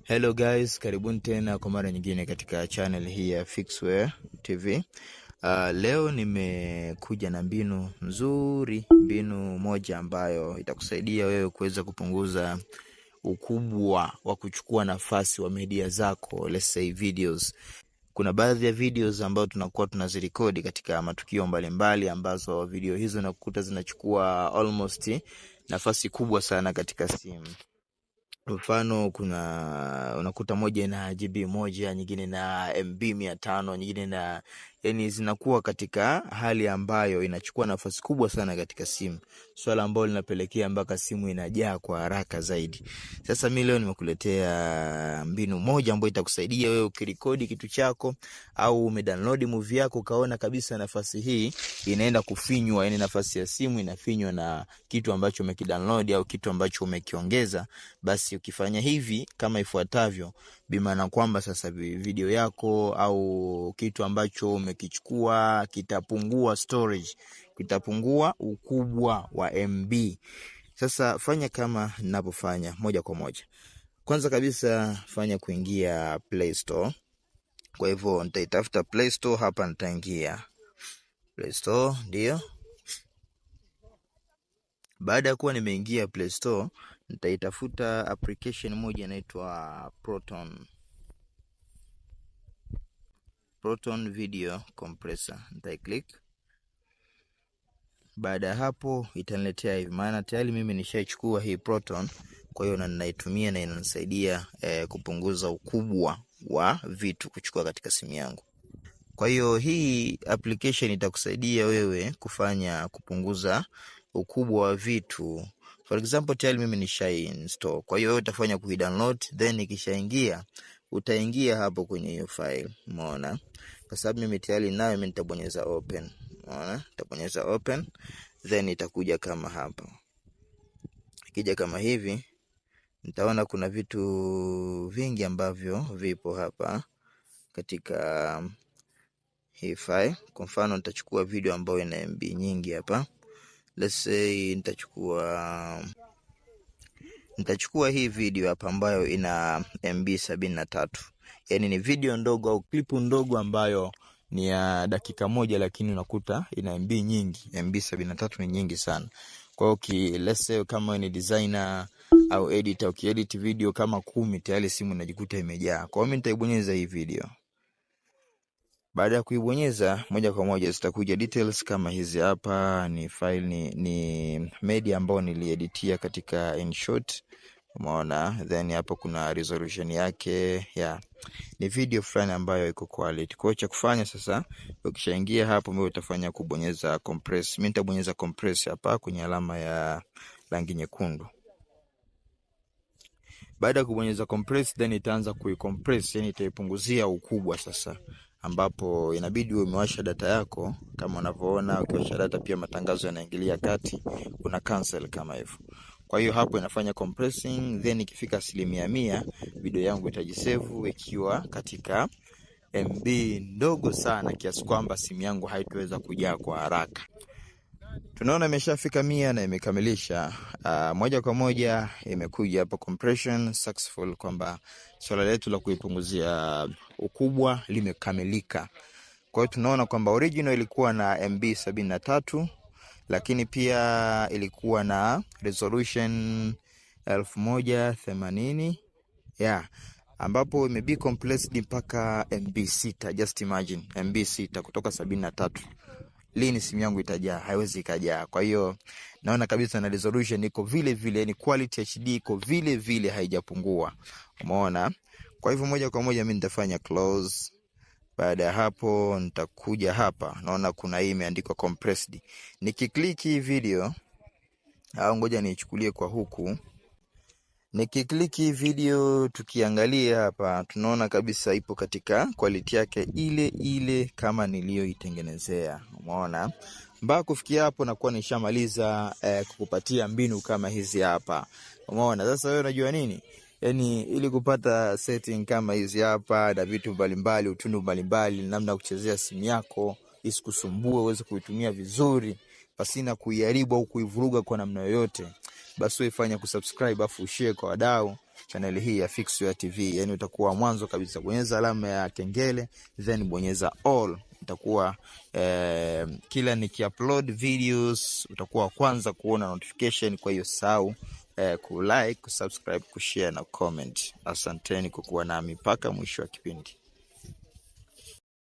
Hello guys, karibuni tena kwa mara nyingine katika channel hii ya Fixware TV. Leo nimekuja na mbinu nzuri, mbinu moja ambayo itakusaidia wewe kuweza kupunguza ukubwa wa kuchukua nafasi wa media zako, let's say videos. Kuna baadhi ya videos ambazo tunakuwa tunazirekodi katika matukio mbalimbali ambazo video hizo nakukuta zinachukua almost nafasi kubwa sana katika simu. Mfano unakuta moja ina GB moja, nyingine na MB 500, nyingine na yani zinakuwa katika hali ambayo inachukua nafasi kubwa sana katika simu. Swala ambalo linapelekea mpaka simu inajaa kwa haraka zaidi. Sasa mimi leo nimekuletea mbinu moja ambayo itakusaidia wewe ukirekodi kitu chako au umedownload movie yako ukaona kabisa nafasi hii inaenda kufinywa, yani nafasi ya simu inafinywa na kitu ambacho umekidownload au kitu ambacho umekiongeza. Basi ukifanya hivi kama ifuatavyo, bimaana kwamba sasa video yako au kitu ambacho umekichukua kitapungua storage, kitapungua ukubwa wa MB. Sasa fanya kama ninapofanya moja kwa moja. Kwanza kabisa fanya kuingia Play Store. Kwa hivyo nitaitafuta Play Store hapa, nitaingia Play Store, ndio. Baada ya kuwa nimeingia Play Store, nitaitafuta application moja inaitwa Proton Video Compressor. Nitaiclick. Baada ya hapo itaniletea hivi, maana tayari mimi nishaichukua hii Proton, kwa hiyo ninaitumia na inanisaidia kupunguza ukubwa wa vitu kuchukua katika simu yangu. Kwa hiyo hii application itakusaidia wewe kupunguza ukubwa wa vitu. For example, tayari mimi nishainstall. Kwa hiyo wewe utafanya kuidownload, then ikishaingia utaingia hapo kwenye hiyo file. Umeona? Kwa sababu mimi tayari nayo, mimi nitabonyeza open. Umeona? Nitabonyeza open, then itakuja kama hapa. Ikija kama hivi, nitaona kuna vitu vingi ambavyo vipo hapa katika hii file. Kwa mfano nitachukua video ambayo ina MB nyingi hapa. Let's say nitachukua hii video hapa ambayo ina MB 73. Yani ni video ndogo au klipu ndogo ambayo ni ya dakika moja, lakini unakuta ina MB nyingi. MB 73 ni nyingi sana. Kwa hiyo let's say kama ni designer au editor, ukiedit video kama 10 tayari simu inajikuta imejaa. Kwa hiyo mimi nitaibonyeza hii video. Baada ya kuibonyeza, moja kwa moja zitakuja details kama hizi hapa. Ni file ni media ambayo nilieditia katika InShot. Umeona? Then hapo kuna resolution yake. Ni video fulani ambayo iko quality. Kwa hiyo cha kufanya sasa, ukishaingia hapo wewe utafanya kubonyeza compress. Mimi nitabonyeza compress hapa kwenye alama ya rangi nyekundu. Baada ya kubonyeza compress, then itaanza kuicompress, yani itaipunguzia ukubwa sasa, ambapo inabidi umewasha data yako. Kama unavyoona, ukiwasha data pia matangazo yanaingilia kati, una cancel kama hivyo. Kwa hiyo hapo inafanya compressing, then ikifika 100% video yangu itajisave ikiwa katika MB ndogo sana kiasi kwamba simu yangu haitoweza kujaa kwa haraka. Tunaona imeshafika 100 na imekamilisha. Moja kwa moja imekuja hapo compression successful, kwamba swala letu la kuipunguzia ukubwa limekamilika. Kwa hiyo tunaona kwamba original ilikuwa na MB 73, lakini pia ilikuwa na resolution 1080, ambapo imebe compressed mpaka MB 6. Just imagine, MB 6 kutoka 73. Lini simu yangu itajaa? Haiwezi ikajaa. Kwa hiyo naona kabisa na resolution iko vile vile, ni quality HD iko vile vile, haijapungua. Umeona? Kwa hivyo moja kwa moja mimi nitafanya close. Baada ya hapo nitakuja hapa, naona kuna hii imeandikwa compressed. Nikiklik hii video, au ngoja niichukulie kwa huku. Nikiklik hii video, tukiangalia hapa tunaona kabisa ipo katika quality yake ile ile kama niliyoitengenezea. Umeona? Mpaka kufikia hapo nakuwa nishamaliza kukupatia mbinu kama hizi hapa. Umeona? Sasa wewe unajua nini? Yani ili kupata setting kama hizi hapa na vitu mbalimbali, utundu mbalimbali, namna kuchezea simu yako isikusumbue, uweze kuitumia vizuri pasina kuiharibu au kuivuruga kwa namna yoyote, basi wewe fanya kusubscribe afu ushare kwa wadau channel hii ya Fixware TV. Yani utakuwa mwanzo kabisa, bonyeza alama ya kengele then bonyeza all. Itakuwa kila nikiupload videos utakuwa kwanza kuona notification. Kwa hiyo sahau ku like, ku subscribe, ku share na comment. Asanteni kwa kuwa nami mpaka mwisho wa kipindi.